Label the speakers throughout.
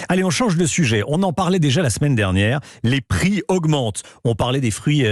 Speaker 1: Allez, on change de sujet. On en parlait déjà la semaine dernière. Les prix augmentent. On parlait des prix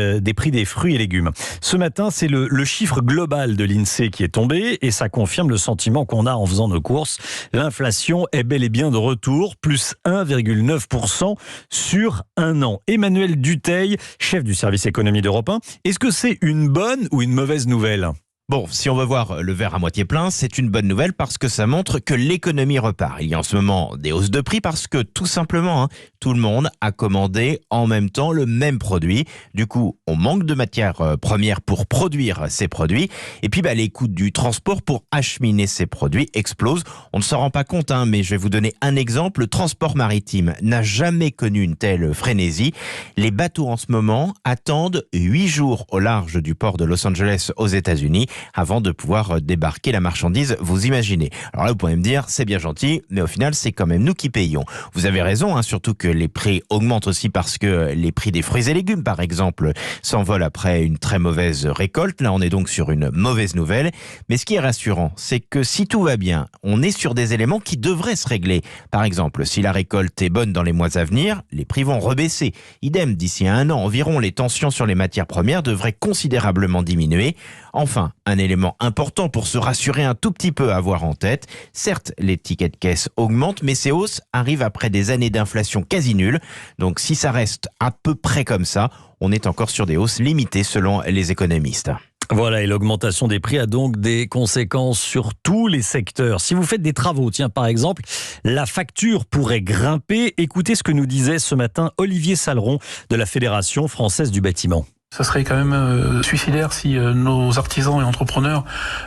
Speaker 1: des fruits et légumes. Ce matin, c'est le chiffre global de l'INSEE qui est tombé et ça confirme le sentiment qu'on a en faisant nos courses. L'inflation est bel et bien de retour, plus 1,9% sur un an. Emmanuel Dutheil, chef du service économie d'Europe 1, est-ce que c'est une bonne ou une mauvaise nouvelle ?
Speaker 2: Bon, si on veut voir le verre à moitié plein, c'est une bonne nouvelle parce que ça montre que l'économie repart. Il y a en ce moment des hausses de prix parce que tout simplement, tout le monde a commandé en même temps le même produit. Du coup, on manque de matières premières pour produire ces produits. Et puis, les coûts du transport pour acheminer ces produits explosent. On ne s'en rend pas compte, mais je vais vous donner un exemple. Le transport maritime n'a jamais connu une telle frénésie. Les bateaux en ce moment attendent 8 jours au large du port de Los Angeles aux États-Unis avant de pouvoir débarquer la marchandise, vous imaginez. Alors là, vous pouvez me dire, c'est bien gentil, mais au final, c'est quand même nous qui payons. Vous avez raison, surtout que les prix augmentent aussi parce que les prix des fruits et légumes, par exemple, s'envolent après une très mauvaise récolte. Là, on est donc sur une mauvaise nouvelle. Mais ce qui est rassurant, c'est que si tout va bien, on est sur des éléments qui devraient se régler. Par exemple, si la récolte est bonne dans les mois à venir, les prix vont rebaisser. Idem, d'ici à un an environ, les tensions sur les matières premières devraient considérablement diminuer. Enfin, un élément important pour se rassurer un tout petit peu à avoir en tête. Certes, les tickets de caisse augmentent, mais ces hausses arrivent après des années d'inflation quasi nulle. Donc si ça reste à peu près comme ça, on est encore sur des hausses limitées selon les économistes.
Speaker 1: Voilà, et l'augmentation des prix a donc des conséquences sur tous les secteurs. Si vous faites des travaux, par exemple, la facture pourrait grimper. Écoutez ce que nous disait ce matin Olivier Saleron de la Fédération française du bâtiment.
Speaker 3: Ça serait quand même suicidaire si nos artisans et entrepreneurs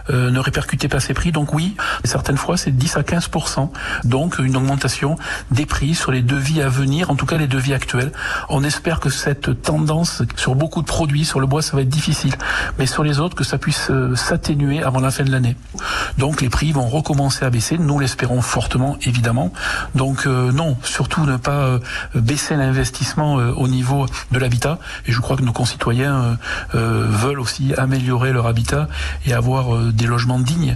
Speaker 3: ne répercutaient pas ces prix. Donc oui, certaines fois c'est 10 à 15%. Donc une augmentation des prix sur les devis à venir, en tout cas les devis actuels. On espère que cette tendance sur beaucoup de produits, sur le bois ça va être difficile, mais sur les autres que ça puisse s'atténuer avant la fin de l'année. Donc les prix vont recommencer à baisser, nous l'espérons fortement évidemment. Donc non, surtout ne pas baisser l'investissement au niveau de l'habitat. Et je crois que nos concitoyens veulent aussi améliorer leur habitat et avoir des logements dignes.